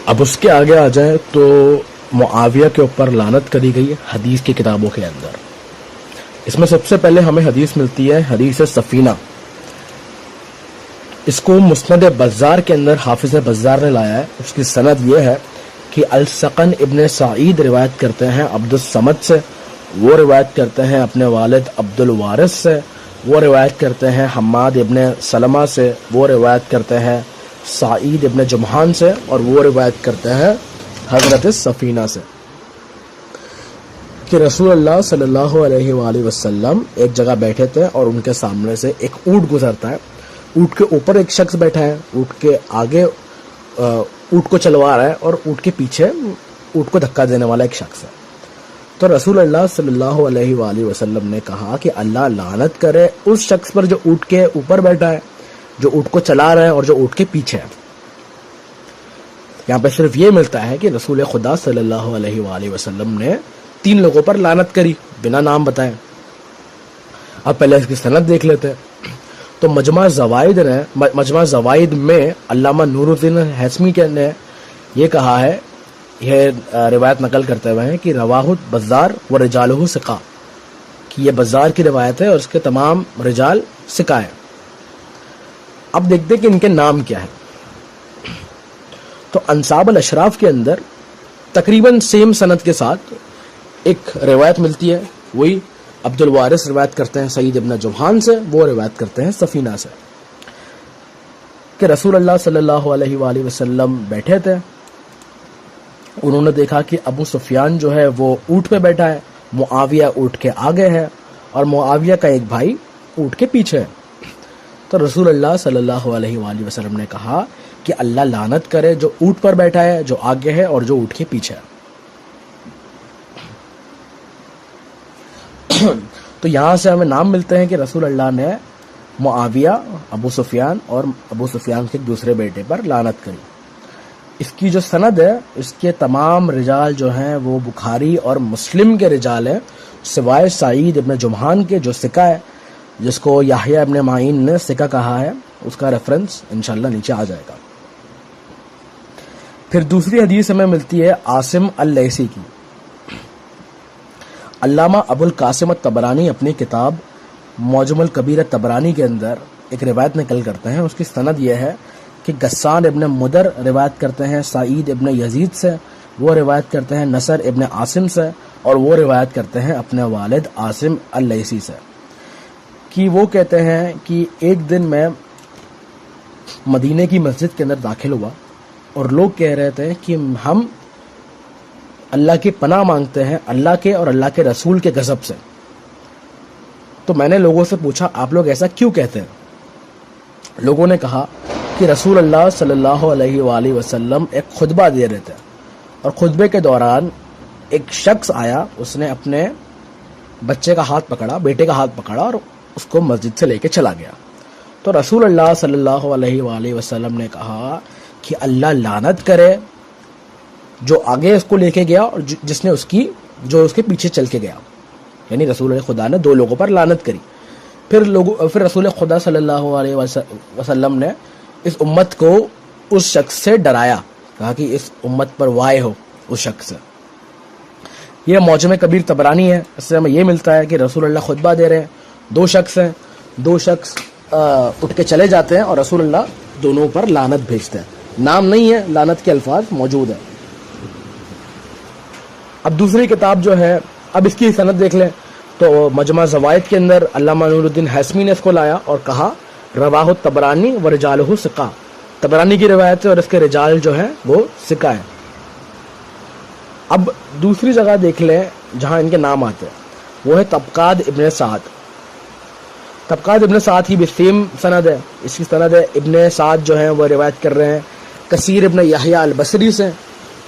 اب اس کے آگے آ جائیں تو معاویہ کے اوپر لعنت کری گئی حدیث کی کتابوں کے اندر. اس میں سب سے پہلے ہمیں حدیث ملتی ہے حدیث سفینہ. اس کو مسند بزار کے اندر حافظ بزار نے لایا ہے. اس کی سند یہ ہے کہ السقن ابن سعید روایت کرتے ہیں عبد الصمد سے, وہ روایت کرتے ہیں اپنے والد عبد الوارث سے, وہ روایت کرتے ہیں حماد ابن سلمہ سے, وہ روایت کرتے ہیں سعید ابن جمحان سے, اور وہ روایت کرتے ہیں حضرت سفینہ سے کہ رسول اللہ صلی اللہ علیہ وآلہ وسلم ایک جگہ بیٹھے تھے اور ان کے سامنے سے ایک اونٹ گزرتا ہے. اونٹ کے اوپر ایک شخص بیٹھا ہے, اونٹ کے آگے اونٹ کو چلوا رہا ہے, اور اونٹ کے پیچھے اونٹ کو دھکا دینے والا ایک شخص ہے. تو رسول اللہ صلی اللہ علیہ وآلہ وسلم نے کہا کہ اللہ لعنت کرے اس شخص پر جو اونٹ کے اوپر بیٹھا ہے, جو اونٹ کو چلا رہا ہے اور جو اونٹ کے پیچھے ہے. یہاں پہ صرف یہ ملتا ہے کہ رسول خدا صلی اللہ علیہ وآلہ وسلم نے 3 لوگوں پر لعنت کری بنا نام بتائے. اب پہلے اس کی سند دیکھ لیتے ہیں. تو مجمع زوائد میں علامہ نور الدین ہیثمی نے یہ کہا ہے, یہ روایت نقل کرتے ہوئے ہیں کہ رواہ بزار و رجالہ ثقہ, کہ یہ بزار کی روایت ہے اور اس کے تمام رجال ثقہ ہیں. اب دیکھتے ہیں کہ ان کے نام کیا ہے. تو انصاب الاشراف کے اندر تقریباً سیم سند کے ساتھ ایک روایت ملتی ہے, وہی عبد الوارث روایت کرتے ہیں سعید ابن جمحان سے, وہ روایت کرتے ہیں سفینہ سے کہ رسول اللہ صلی اللہ علیہ وآلہ وسلم بیٹھے تھے. انہوں نے دیکھا کہ ابو سفیان جو ہے وہ اونٹ پہ بیٹھا ہے, معاویہ اونٹ کے آگے ہے, اور معاویہ کا ایک بھائی اونٹ کے پیچھے ہے. تو رسول اللہ صلی اللہ علیہ وآلہ وسلم نے کہا کہ اللہ لعنت کرے جو اونٹ پر بیٹھا ہے, جو آگے ہے اور جو اونٹ کے پیچھے ہے. تو یہاں سے ہمیں نام ملتے ہیں کہ رسول اللہ نے معاویہ, ابو سفیان اور ابو سفیان کے دوسرے بیٹے پر لعنت کری. اس کی جو سند ہے, اس کے تمام رجال جو ہیں وہ بخاری اور مسلم کے رجال ہیں, سوائے سعید ابن جمحان کے جو ثقہ ہے, جس کو یحییٰ ابن معین نے ثقہ کہا ہے. اس کا ریفرنس انشاءاللہ نیچے آ جائے گا. پھر دوسری حدیث ہمیں ملتی ہے عاصم اللیثی کی. علامہ ابو القاسم الطبرانی اپنی کتاب معجم الکبیر الطبرانی کے اندر ایک روایت نقل کرتے ہیں. اس کی سند یہ ہے کہ غسان ابن مدر روایت کرتے ہیں سعید ابن یزید سے, وہ روایت کرتے ہیں نصر ابن عاصم سے, اور وہ روایت کرتے ہیں اپنے والد عاصم اللیثی سے کہ وہ کہتے ہیں کہ ایک دن میں مدینے کی مسجد کے اندر داخل ہوا اور لوگ کہہ رہے تھے کہ ہم اللہ کی پناہ مانگتے ہیں اللہ کے اور اللہ کے رسول کے غضب سے. تو میں نے لوگوں سے پوچھا آپ لوگ ایسا کیوں کہتے ہیں؟ لوگوں نے کہا کہ رسول اللہ صلی اللہ علیہ وآلہ وسلم ایک خطبہ دے رہے تھے, اور خطبے کے دوران ایک شخص آیا, اس نے اپنے بچے کا ہاتھ پکڑا, بیٹے کا ہاتھ پکڑا, اور اس کو مسجد سے لے کے چلا گیا. تو رسول اللہ صلی اللہ علیہ وآلہ وسلم نے کہا کہ اللہ لعنت کرے جو آگے اس کو لے کے گیا اور جس نے جو اس کے پیچھے چل کے گیا. یعنی رسول خدا نے 2 لوگوں پر لعنت کری. پھر رسول خدا صلی اللہ علیہ وسلم نے اس امت کو اس شخص سے ڈرایا, کہا کہ اس امت پر وائے ہو اس شخص سے. یہ معجم کبیر طبرانی ہے. اس سے ہمیں یہ ملتا ہے کہ رسول اللہ خطبہ دے رہے ہیں, 2 شخص ہیں, 2 شخص اٹھ کے چلے جاتے ہیں اور رسول اللہ دونوں پر لعنت بھیجتے ہیں. نام نہیں ہے, لعنت کے الفاظ موجود ہیں. اب دوسری کتاب جو ہے, اب اس کی سند دیکھ لیں تو مجمع زوائد کے اندر علامہ نور الدین ہیثمی نے اس کو لایا اور کہا رواہ الطبرانی و رجالہ ثقہ. طبرانی کی روایت ہے اور اس کے رجال جو ہیں وہ ثقہ ہیں. اب دوسری جگہ دیکھ لیں جہاں ان کے نام آتے ہیں, وہ ہے طبقات ابن سعد. طبقات ابن سعد کی بھی سیم سند ہے. اس کی سند ہے ابن سعد جو ہیں وہ روایت کر رہے ہیں کثیر ابن یحییٰ البصری سے,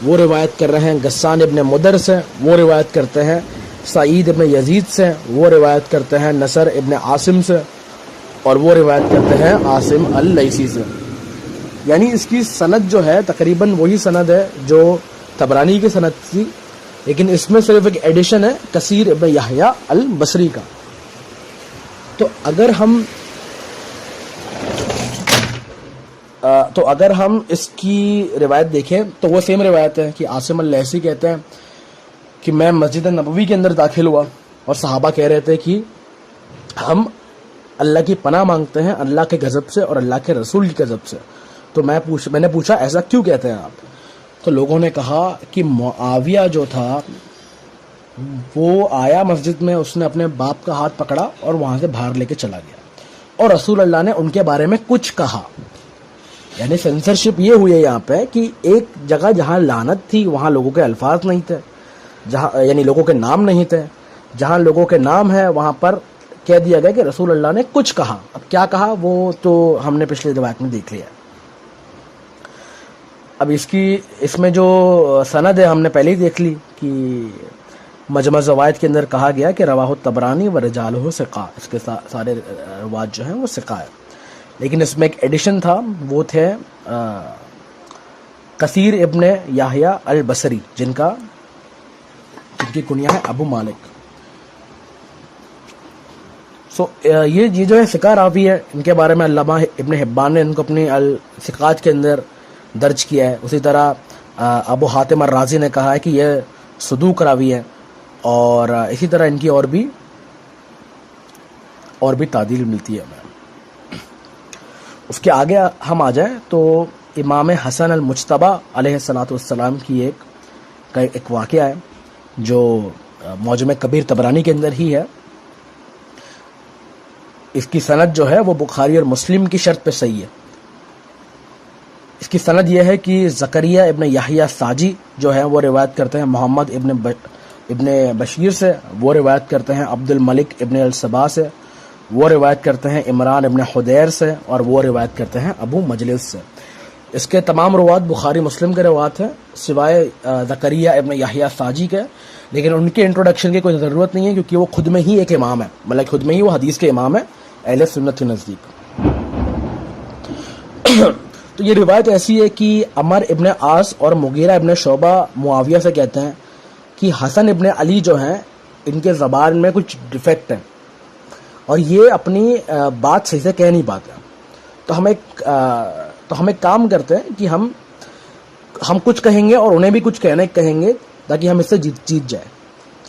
وہ روایت کر رہے ہیں غسان ابن مدر سے, وہ روایت کرتے ہیں سعید ابن یزید سے, وہ روایت کرتے ہیں نصر ابن عاصم سے, اور وہ روایت کرتے ہیں عاصم اللیثی سے. یعنی اس کی سند جو ہے تقریباً وہی سند ہے جو طبرانی کی سند تھی, لیکن اس میں صرف ایک ایڈیشن ہے کثیر ابن یحییٰ البصری کا. تو اگر ہم تو اگر ہم اس کی روایت دیکھیں تو وہ سیم روایت ہے کہ عاصم اللیثی کہتے ہیں کہ میں مسجد نبوی کے اندر داخل ہوا اور صحابہ کہہ رہے تھے کہ ہم اللہ کی پناہ مانگتے ہیں اللہ کے غضب سے اور اللہ کے رسول کی غضب سے. تو میں نے پوچھا ایسا کیوں کہتے ہیں آپ؟ تو لوگوں نے کہا کہ معاویہ جو تھا وہ آیا مسجد میں, اس نے اپنے باپ کا ہاتھ پکڑا اور وہاں سے باہر لے کے چلا گیا, اور رسول اللہ نے ان کے بارے میں کچھ کہا. یعنی سینسرشپ یہ ہوئی ہے یہاں پہ کہ ایک جگہ جہاں لعنت تھی وہاں لوگوں کے الفاظ نہیں تھے, جہاں یعنی لوگوں کے نام نہیں تھے, جہاں لوگوں کے نام ہے وہاں پر کہہ دیا گیا کہ رسول اللہ نے کچھ کہا. اب کیا کہا وہ تو ہم نے پچھلی روایت میں دیکھ لیا. اب اس میں جو سند ہے ہم نے پہلے ہی دیکھ لی کہ مجمع زوائد کے اندر کہا گیا کہ رواہ الطبرانی و رجالہ ثقہ, اس کے سارے روات جو ہیں وہ ثقہ ہے. لیکن اس میں ایک ایڈیشن تھا, وہ تھے کثیر ابن یحییٰ البصری جن کی کنیہ ہے ابو مالک. یہ جو ہے ثقہ راوی ہے, ان کے بارے میں علامہ ابن حبان نے ان کو اپنی الثقات کے اندر درج کیا ہے. اسی طرح ابو حاتم الرازی نے کہا ہے کہ یہ صدوق راوی ہے, اور اسی طرح ان کی اور بھی تعدیل ملتی ہے ہمیں. اس کے آگے ہم آ جائیں تو امام حسن المجتبی علیہ الصلوۃ والسلام کی ایک واقعہ ہے جو معجم کبیر طبرانی کے اندر ہی ہے. اس کی سند جو ہے وہ بخاری اور مسلم کی شرط پہ صحیح ہے. اس کی سند یہ ہے کہ زکریہ ابن یحییٰ ساجی جو ہے وہ روایت کرتے ہیں محمد ابن بشیر سے, وہ روایت کرتے ہیں عبد الملک ابن الصبا سے, وہ روایت کرتے ہیں عمران ابن حدیر سے, اور وہ روایت کرتے ہیں ابو مجلس سے. اس کے تمام روات بخاری مسلم کے روات ہیں سوائے زکریہ ابن یحییٰ ساجی کے, لیکن ان کے انٹروڈکشن کی کوئی ضرورت نہیں ہے کیونکہ وہ خود میں ہی ایک امام ہے, مطلب خود میں ہی وہ حدیث کے امام ہے اہل سنت کے نزدیک. تو یہ روایت ایسی ہے کہ عمر ابن عاص اور مغیرہ ابن شعبہ معاویہ سے کہتے ہیں کہ حسن ابن علی جو ہیں ان کے زبان میں کچھ ڈیفیکٹ ہے اور یہ اپنی بات صحیح سے کہہ نہیں پاتے. تو ہم ایک کام کرتے ہیں کہ ہم کچھ کہیں گے اور انہیں بھی کچھ کہیں گے تاکہ ہم اس سے جیت جائے.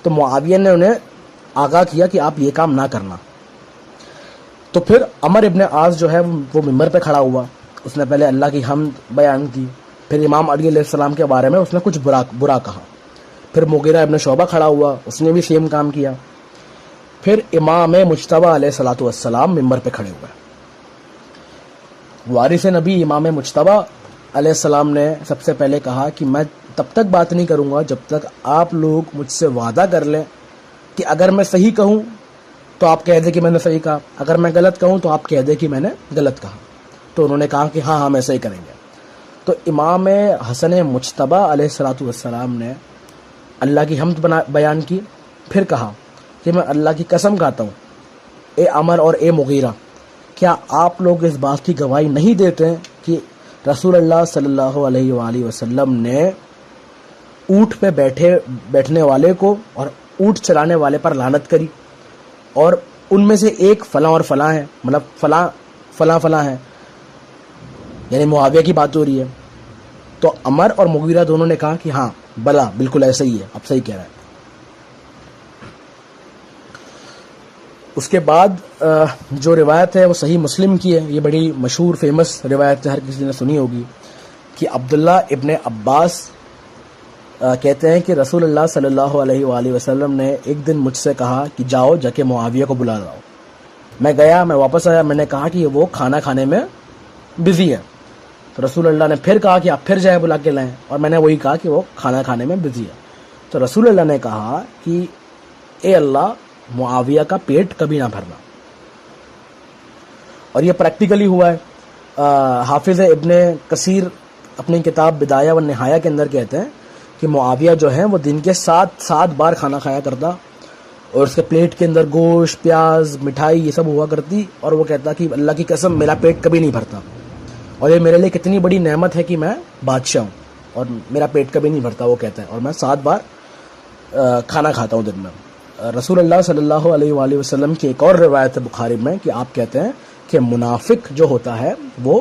تو معاویہ نے انہیں آگاہ کیا کہ آپ یہ کام نہ کرنا. تو پھر عمر ابن عاص جو ہے وہ ممبر پہ کھڑا ہوا, اس نے پہلے اللہ کی حمد بیان کی, پھر امام علی علیہ السلام کے بارے میں اس نے کچھ برا کہا. پھر مغیرہ ابن شعبہ کھڑا ہوا, اس نے بھی سیم کام کیا. پھر امام مجتبی علیہ الصلوۃ والسلام ممبر پہ کھڑے ہوئے. وارث نبی امام مجتبی علیہ السلام نے سب سے پہلے کہا کہ میں تب تک بات نہیں کروں گا جب تک آپ لوگ مجھ سے وعدہ کر لیں کہ اگر میں صحیح کہوں تو آپ کہہ دیں کہ میں نے صحیح کہا, اگر میں غلط کہوں تو آپ کہہ دیں کہ میں نے غلط کہا. تو انہوں نے کہا کہ ہاں ہم ایسا ہی کریں گے. تو امام حسن مجتبی علیہ الصلوۃ والسلام نے اللہ کی حمد بیان کی, پھر کہا کہ میں اللہ کی قسم کھاتا ہوں اے عمر اور اے مغیرہ, کیا آپ لوگ اس بات کی گواہی نہیں دیتے ہیں کہ رسول اللہ صلی اللہ علیہ وآلہ وسلم نے اونٹ پہ بیٹھنے والے کو اور اونٹ چلانے والے پر لعنت کری, اور ان میں سے ایک فلاں اور فلاں ہے, مطلب فلاں ہے, یعنی معاویہ کی بات ہو رہی ہے. تو عمر اور مغیرہ دونوں نے کہا کہ ہاں بلا بالکل ایسا ہی ہے, اب صحیح کہہ رہا ہے. اس کے بعد جو روایت ہے وہ صحیح مسلم کی ہے, یہ بڑی مشہور فیمس روایت ہے, ہر کسی نے سنی ہوگی, کہ عبداللہ ابن عباس کہتے ہیں کہ رسول اللہ صلی اللہ علیہ وآلہ وسلم نے ایک دن مجھ سے کہا کہ جاؤ جا کے معاویہ کو بلا لاؤ. میں گیا, میں واپس آیا, میں نے کہا کہ وہ کھانا کھانے میں بزی ہے. تو رسول اللہ نے پھر کہا کہ آپ پھر جائیں بلا کے لائیں, اور میں نے وہی کہا کہ وہ کھانا کھانے میں بزی ہے. تو رسول اللہ نے کہا کہ اے اللہ معاویہ کا پیٹ کبھی نہ بھرنا. اور یہ پریکٹیکلی ہوا ہے. حافظ ابن کثیر اپنی کتاب بدایہ و نہایہ کے اندر کہتے ہیں کہ معاویہ جو ہے وہ دن کے 7 بار کھانا کھایا کرتا, اور اس کے پلیٹ کے اندر گوشت, پیاز, مٹھائی یہ سب ہوا کرتی, اور وہ کہتا کہ اللہ کی قسم میرا پیٹ کبھی نہیں بھرتا, اور یہ میرے لیے کتنی بڑی نعمت ہے کہ میں بادشاہ ہوں اور میرا پیٹ کبھی نہیں بھرتا, وہ کہتا ہے, اور میں 7 بار کھانا کھاتا ہوں دن میں. رسول اللہ صلی اللہ علیہ وآلہ وسلم کی ایک اور روایت ہے بخاری میں کہ آپ کہتے ہیں کہ منافق جو ہوتا ہے وہ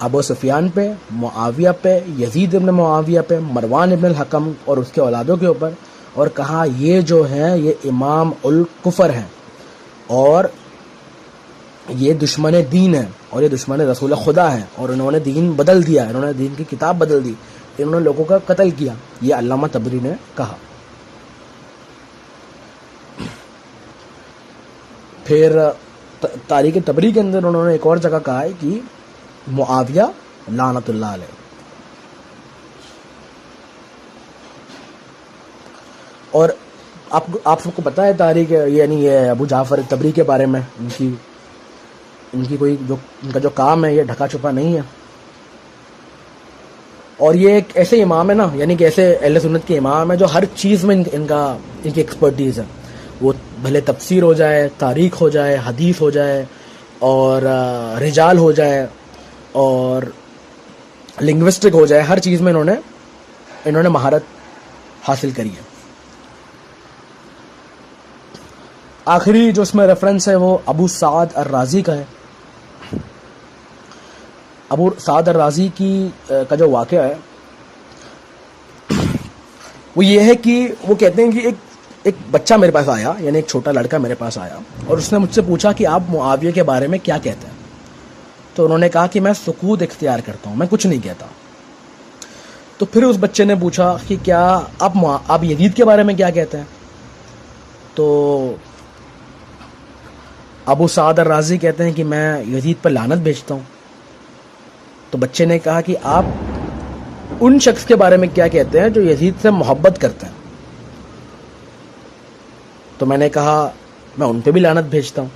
ابو سفیان پہ، معاویہ پہ، یزید ابن معاویہ پہ، مروان ابن الحکم اور اس کے اولادوں کے اوپر، اور کہا یہ جو ہیں یہ امام الکفر ہیں اور یہ دشمن دین ہے اور یہ دشمن رسول خدا ہے، اور انہوں نے دین بدل دیا، انہوں نے دین کی کتاب بدل دی، انہوں نے لوگوں کا قتل کیا. یہ علامہ طبری نے کہا. پھر تاریخ طبری کے اندر انہوں نے ایک اور جگہ کہا ہے کہ معاویہ لعنت اللہ علیہ. اور آپ سب کو پتہ ہے تاریخ، یعنی یہ ابو جعفر طبری کے بارے میں ان کی کوئی جو ان کا جو کام ہے یہ ڈھکا چھپا نہیں ہے. اور یہ ایک ایسے امام ہے نا، یعنی کہ ایسے اہل سنت کے امام ہے جو ہر چیز میں ان کی ایکسپرٹیز ہے. وہ بھلے تفسیر ہو جائے، تاریخ ہو جائے، حدیث ہو جائے، اور رجال ہو جائے، اور لنگوسٹک ہو جائے، ہر چیز میں انہوں نے مہارت حاصل کری ہے. آخری جو اس میں ریفرنس ہے وہ ابو سعد الرازی کا ہے. ابو سعد الرازی کا جو واقعہ ہے وہ یہ ہے کہ وہ کہتے ہیں کہ ایک بچہ میرے پاس آیا، یعنی ایک چھوٹا لڑکا میرے پاس آیا، اور اس نے مجھ سے پوچھا کہ آپ معاویہ کے بارے میں کیا کہتے ہیں. تو انہوں نے کہا کہ میں سکوت اختیار کرتا ہوں، میں کچھ نہیں کہتا. تو پھر اس بچے نے پوچھا کہ کیا آپ یزید کے بارے میں کیا کہتے ہیں. تو ابو سعد الرازی کہتے ہیں کہ میں یزید پر لعنت بھیجتا ہوں. تو بچے نے کہا کہ آپ ان شخص کے بارے میں کیا کہتے ہیں جو یزید سے محبت کرتے ہیں. تو میں نے کہا میں ان پہ بھی لعنت بھیجتا ہوں.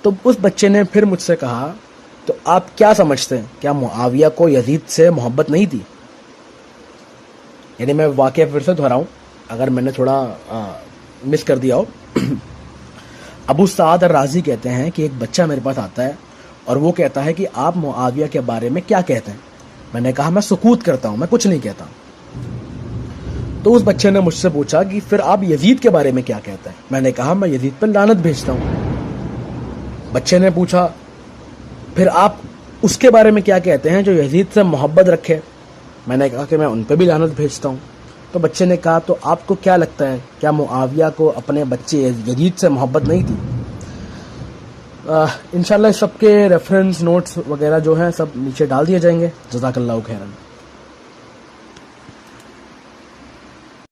تو اس بچے نے پھر مجھ سے کہا تو آپ کیا سمجھتے ہیں، کیا معاویہ کو یزید سے محبت نہیں تھی؟ یعنی میں واقعہ پھر سے دہراؤں اگر میں نے تھوڑا مس کر دیا ہو. ابو سعد الرازی کہتے ہیں کہ ایک بچہ میرے پاس آتا ہے اور وہ کہتا ہے کہ آپ معاویہ کے بارے میں کیا کہتے ہیں. میں نے کہا میں سکوت کرتا ہوں، میں کچھ نہیں کہتا. تو اس بچے نے مجھ سے پوچھا کہ پھر آپ یزید کے بارے میں کیا کہتے ہیں. میں نے کہا میں یزید پر لعنت بھیجتا ہوں. بچے نے پوچھا پھر آپ اس کے بارے میں کیا کہتے ہیں جو یزید سے محبت رکھے. میں نے کہا کہ میں ان پہ بھی لعنت بھیجتا ہوں. تو بچے نے کہا تو آپ کو کیا لگتا ہے، کیا معاویہ کو اپنے بچے یزید سے محبت نہیں تھی؟ انشاءاللہ اس سب کے ریفرنس نوٹس وغیرہ جو ہیں سب نیچے ڈال دیے جائیں گے. جزاک اللہ خیرا.